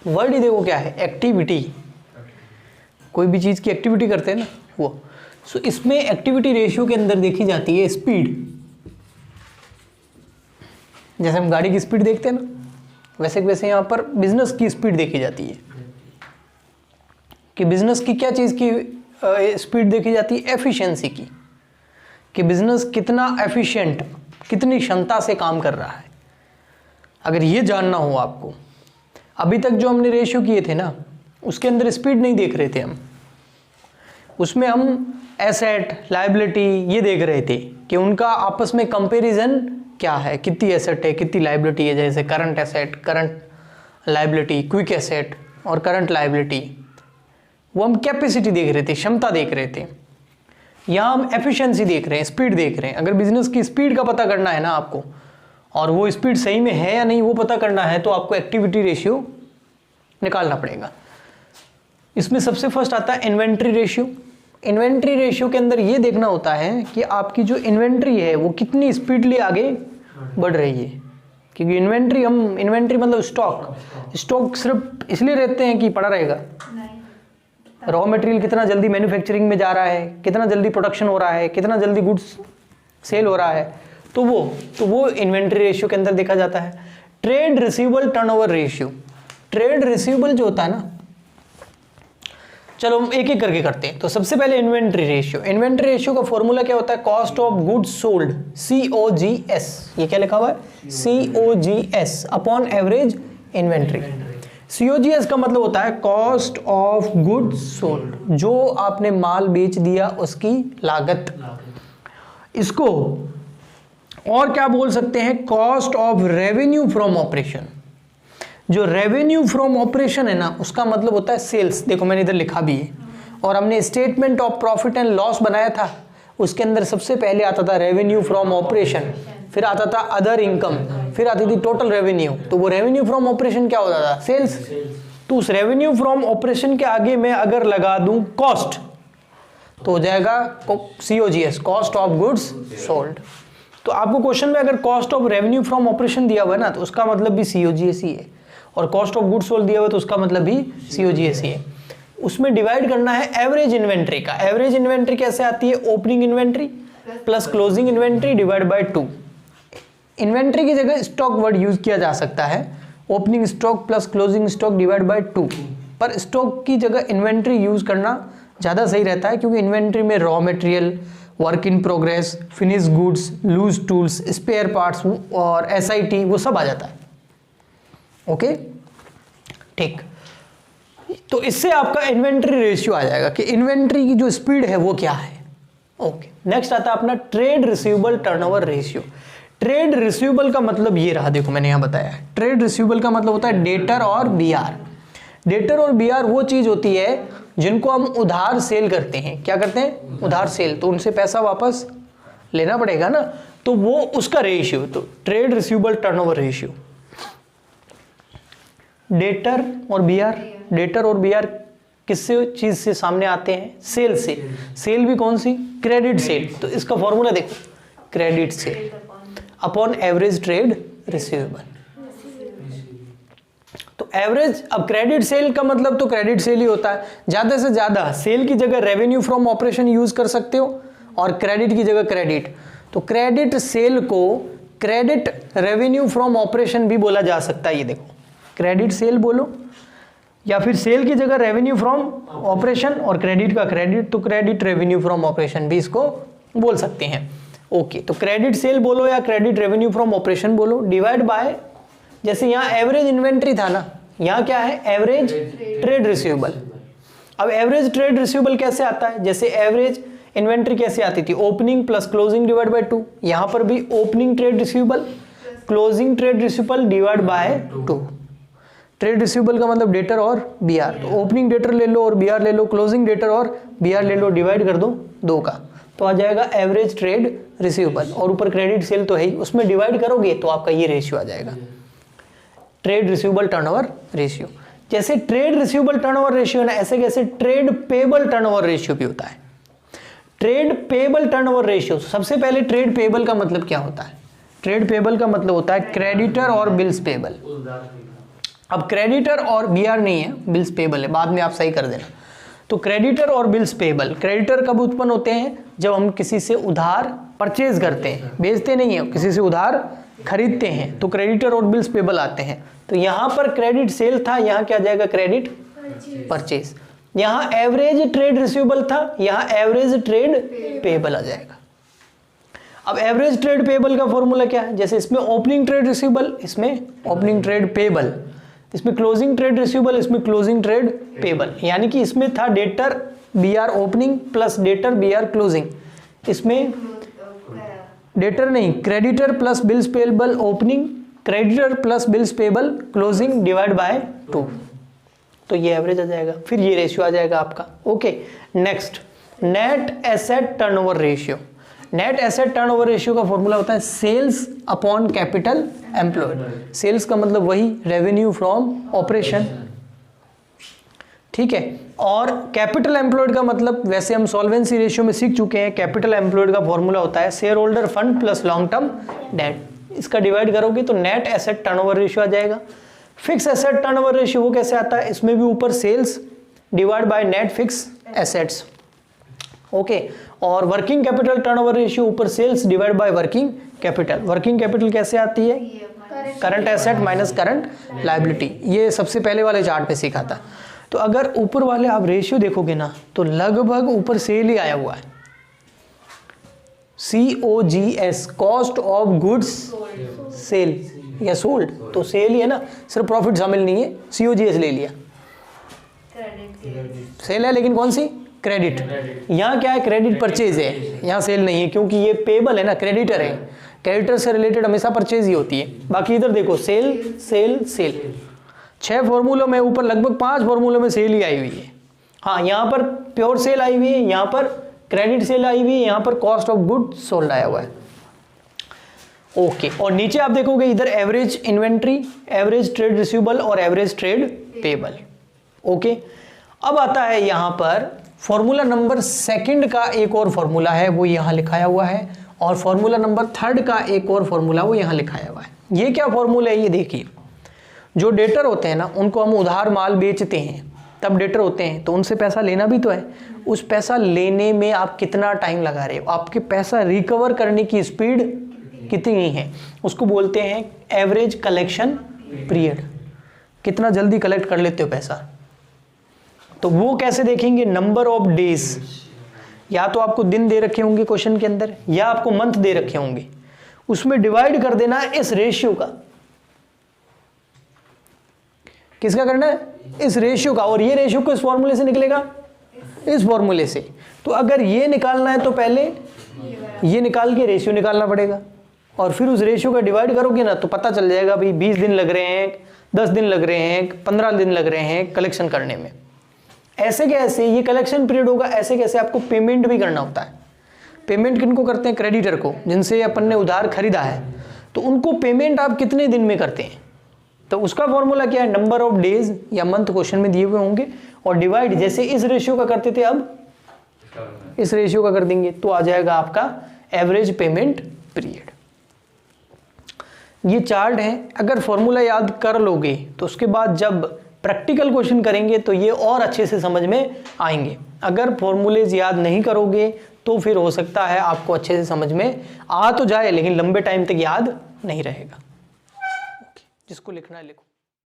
Word ही देखो क्या है, एक्टिविटी। कोई भी चीज़ की एक्टिविटी करते हैं ना वो। सो इसमें एक्टिविटी रेशियो के अंदर देखी जाती है स्पीड। जैसे हम गाड़ी की स्पीड देखते हैं ना, वैसे वैसे यहाँ पर बिजनेस की स्पीड देखी जाती है कि बिजनेस की क्या चीज़ की स्पीड देखी जाती है, एफिशिएंसी की, कि बिजनेस कितना एफिशिएंट, कितनी क्षमता से काम कर रहा है। अगर ये जानना हो आपको, अभी तक जो हमने रेशियो किए थे ना उसके अंदर स्पीड नहीं देख रहे थे हम, उसमें हम एसेट लायबिलिटी ये देख रहे थे कि उनका आपस में कंपैरिजन क्या है, कितनी एसेट है कितनी लायबिलिटी है। जैसे current asset, current liability, quick asset और करंट लायबिलिटी, वो हम कैपेसिटी देख रहे थे, क्षमता देख रहे थे। यहाँ हम एफिशिएंसी देख रहे हैं, स्पीड देख रहे हैं। अगर बिजनेस की स्पीड का पता करना है ना आपको, और वो स्पीड सही में है या नहीं वो पता करना है, तो आपको एक्टिविटी रेशियो निकालना पड़ेगा। इसमें सबसे फर्स्ट आता है इन्वेंट्री रेशियो। इन्वेंट्री रेशियो के अंदर ये देखना होता है कि आपकी जो इन्वेंट्री है वो कितनी स्पीडली आगे बढ़ रही है। क्योंकि इन्वेंट्री मतलब स्टॉक सिर्फ इसलिए रहते हैं कि पड़ा रहेगा, रॉ मटेरियल कितना जल्दी मैन्युफैक्चरिंग में जा रहा है, कितना जल्दी प्रोडक्शन हो रहा है, कितना जल्दी गुड्स सेल हो रहा है, तो वो इन्वेंट्री रेशियो के अंदर देखा जाता है। Trade receivable turnover ratio, trade receivable जो होता है ना, चलो हम एक एक करके करते हैं। तो सबसे पहले इन्वेंट्री रेशियो। इन्वेंट्री रेशियो का फॉर्मूला क्या होता है, cost of goods sold, COGS। ये क्या लिखा हुआ है, COGS upon average inventory. COGS का मतलब होता है कॉस्ट ऑफ गुड्स सोल्ड, जो आपने माल बेच दिया उसकी लागत। इसको और क्या बोल सकते हैं, cost of revenue from operation. जो रेवेन्यू फ्रॉम ऑपरेशन है ना, उसका मतलब होता है सेल्स। देखो मैंने इधर लिखा भी है, और हमने statement of profit and loss बनाया था, उसके अंदर सबसे पहले आता था रेवेन्यू फ्रॉम ऑपरेशन, फिर आता था अदर इनकम, फिर आती थी टोटल रेवेन्यू। तो वो रेवेन्यू फ्रॉम ऑपरेशन क्या होता था, सेल्स। तो उस रेवेन्यू फ्रॉम ऑपरेशन के आगे मैं अगर लगा दूं कॉस्ट, तो हो जाएगा COGS, cost of goods sold. तो आपको क्वेश्चन में अगर cost of revenue from operation दिया हुआ है ना, तो उसका मतलब भी COGS ही है, और कॉस्ट ऑफ गुड्स सोल्ड दिया हुआ है तो उसका मतलब भी COGS ही है। उसमें डिवाइड करना है एवरेज इन्वेंट्री का। एवरेज इन्वेंट्री कैसे आती है, opening inventory plus closing inventory divide by 2। Inventory की जगह स्टॉक वर्ड यूज किया जा सकता है, opening stock plus closing stock divide by 2, पर स्टॉक की जगह इन्वेंट्री यूज करना ज़्यादा सही रहता है, क्योंकि इन्वेंट्री में raw material, work in progress, finish goods, loose tools, spare parts और SIT वो सब आ जाता है। ओके ठीक, तो इससे आपका इन्वेंट्री रेशियो आ जाएगा कि इन्वेंट्री की जो स्पीड है वो क्या है। ओके, नेक्स्ट आता है अपना trade receivable turnover ratio. Trade receivable का मतलब ये रहा, देखो मैंने यहां बताया है, ट्रेड रिसीवेबल का मतलब होता है डेटर और BR। डेटर और BR वो चीज होती है जिनको हम उधार सेल करते हैं। क्या करते हैं, उधार सेल, तो उनसे पैसा वापस लेना पड़ेगा ना, तो वो उसका रेशियो, तो trade receivable turnover ratio. Debtor और BR किससे चीज से सामने आते हैं, सेल से। सेल भी कौन सी, क्रेडिट सेल। तो इसका फॉर्मूला देखो, credit sale upon average trade receivable. तो एवरेज, अब क्रेडिट सेल का मतलब तो क्रेडिट सेल ही होता है। ज्यादा से ज्यादा सेल की जगह रेवेन्यू फ्रॉम ऑपरेशन यूज कर सकते हो, और क्रेडिट की जगह क्रेडिट। तो क्रेडिट सेल को क्रेडिट रेवेन्यू फ्रॉम ऑपरेशन भी बोला जा सकता है। ये देखो, क्रेडिट सेल बोलो, या फिर सेल की जगह रेवेन्यू फ्रॉम ऑपरेशन और क्रेडिट का क्रेडिट, तो क्रेडिट रेवेन्यू फ्रॉम ऑपरेशन भी इसको बोल सकते हैं। ओके, तो क्रेडिट सेल बोलो या क्रेडिट रेवेन्यू फ्रॉम ऑपरेशन बोलो, डिवाइड बाय, जैसे यहाँ एवरेज इन्वेंट्री था ना, यहाँ क्या है, एवरेज ट्रेड रिसीवेबल। अब एवरेज ट्रेड रिसीवेबल कैसे आता है, जैसे एवरेज इन्वेंट्री कैसे आती थी, opening plus closing divide by 2। यहाँ पर भी opening trade receivable, closing trade receivable divide by 2। Trade receivable का मतलब डेटर और BR, तो ओपनिंग डेटर ले लो और BR ले लो, क्लोजिंग डेटर और BR ले लो, डिवाइड कर दो 2 का, तो आ जाएगा एवरेज ट्रेड रिसीवेबल। और ऊपर क्रेडिट सेल तो है ही, उसमें डिवाइड करोगे तो आपका ये रेशियो आ जाएगा, ट्रेड रिसीवेबल टर्नओवर रेशियो। जैसे ट्रेड रिसीवेबल टर्नओवर रेशियो ना, ऐसे कैसे ट्रेड पेबल टर्नओवर रेशियो भी होता है। ट्रेड पेबल टर्नओवर रेशियो, सबसे पहले ट्रेड पेबल का मतलब क्या होता है, ट्रेड पेबल का मतलब होता है क्रेडिटर और बिल्स पेबल। अब क्रेडिटर और BR नहीं है, बिल्स पेबल है, बाद में आप सही कर देना। तो क्रेडिटर और बिल्स पेबल, क्रेडिटर कब उत्पन्न होते हैं? जब हम किसी से उधार परचेज करते हैं, बेचते नहीं है, किसी से उधार खरीदते हैं, तो क्रेडिटर और बिल्स पेबल आते हैं। तो यहाँ पर क्रेडिट सेल था, यहाँ क्या आ जाएगा? Credit purchase. यहाँ एवरेज ट्रेड रिसीवेबल था, यहाँ एवरेज ट्रेड पेबल आ जाएगा। अब एवरेज ट्रेड पेबल का फॉर्मूला क्या है? जैसे इसमें ओपनिंग ट्रेड रिसीवेबल, इसमें ओपनिंग ट्रेड पेबल, इसमें क्लोजिंग ट्रेड रिसीवेबल, इसमें क्लोजिंग ट्रेड पेबल। यानी कि इसमें था debtor BR opening plus debtor BR closing, इसमें डेटर नहीं, creditor plus bills payable opening, creditor plus bills payable closing divide by 2, तो ये एवरेज आ जाएगा, फिर ये रेशियो आ जाएगा आपका। Okay, next net asset turnover ratio. Net asset turnover ratio का फॉर्मूला होता है sales upon capital employed. Sales का मतलब वही रेवेन्यू फ्रॉम ऑपरेशन, ठीक है, और कैपिटल एम्प्लॉयड का मतलब वैसे हम सॉल्वेंसी रेशियो में सीख चुके हैं। कैपिटल एम्प्लॉयड का फॉर्मूला होता है share holder fund plus long term debt. इसका डिवाइड करोगे तो नेट एसेट टर्नओवर रेशियो आ जाएगा। फिक्स एसेट टर्नओवर रेशियो वो कैसे आता है? इसमें भी ऊपर sales divide by net fix assets, okay, और वर्किंग कैपिटल टर्नओवर रेशियो ऊपर sales divide by working capital. Working capital कैसे आती है? Current asset minus current liability. ये सबसे पहले वाले चार्ट पे सीखा था। तो अगर ऊपर वाले आप रेशियो देखोगे ना तो लगभग ऊपर सेल ही आया हुआ है, COGS, cost of goods sale या सोल्ड, तो सेल ही है ना, सिर्फ प्रॉफिट शामिल नहीं है। COGS ले लिया, सेल है लेकिन कौन सी? क्रेडिट। यहाँ क्या है? क्रेडिट परचेज है, यहाँ सेल नहीं है क्योंकि ये पेबल है ना, क्रेडिटर है। क्रेडिटर से रिलेटेड हमेशा परचेज ही होती है। बाकी इधर देखो सेल सेल सेल, 6 फॉर्मूलों में ऊपर लगभग 5 फॉर्मूलों में सेल ही आई हुई है। हाँ, यहाँ पर प्योर सेल आई हुई है, यहाँ पर क्रेडिट सेल आई हुई है, यहाँ पर कॉस्ट ऑफ गुड सोल्ड आया हुआ है। ओके, और नीचे आप देखोगे इधर average inventory, average trade receivable और एवरेज ट्रेड पेबल। ओके, अब आता है यहाँ पर फॉर्मूला नंबर 2 का एक और फॉर्मूला है, वो यहाँ लिखाया हुआ है, और फॉर्मूला नंबर 3 का एक और फॉर्मूला वो यहाँ लिखाया हुआ है। ये क्या फॉर्मूला है? ये देखिए, जो डेटर होते हैं ना, उनको हम उधार माल बेचते हैं तब डेटर होते हैं, तो उनसे पैसा लेना भी तो है। उस पैसा लेने में आप कितना टाइम लगा रहे हो, आपके पैसा रिकवर करने की स्पीड कितनी है, उसको बोलते हैं एवरेज कलेक्शन पीरियड। कितना जल्दी कलेक्ट कर लेते हो पैसा। तो वो कैसे देखेंगे? नंबर ऑफ डेज, या तो आपको दिन दे रखे होंगे क्वेश्चन के अंदर, या आपको मंथ दे रखे होंगे, उसमें डिवाइड कर देना है इस रेशियो का। किसका करना है? इस रेशियो का। और ये रेशियो किस फॉर्मूले से निकलेगा? इस फॉर्मूले से। तो अगर ये निकालना है तो पहले ये निकाल के रेशियो निकालना पड़ेगा, और फिर उस रेशियो का डिवाइड करोगे ना तो पता चल जाएगा भाई 20 दिन लग रहे हैं, 10 दिन लग रहे हैं, 15 दिन लग रहे हैं कलेक्शन करने में। ऐसे कैसे ये कलेक्शन पीरियड होगा, ऐसे कैसे आपको पेमेंट भी करना होता है। पेमेंट किनको करते हैं? क्रेडिटर को, जिनसे अपन ने उधार खरीदा है, तो उनको पेमेंट आप कितने दिन में करते हैं? तो उसका फॉर्मूला क्या है? नंबर ऑफ डेज या मंथ क्वेश्चन में दिए हुए होंगे, और डिवाइड जैसे इस रेशियो का करते थे अब इस रेशियो का कर देंगे, तो आ जाएगा आपका एवरेज पेमेंट पीरियड। ये चार्ट है, अगर फॉर्मूला याद कर लोगे तो उसके बाद जब प्रैक्टिकल क्वेश्चन करेंगे तो ये और अच्छे से समझ में आएंगे। अगर फॉर्मूलेज याद नहीं करोगे तो फिर हो सकता है आपको अच्छे से समझ में आ तो जाए लेकिन लंबे टाइम तक याद नहीं रहेगा। जिसको लिखना है लिखो।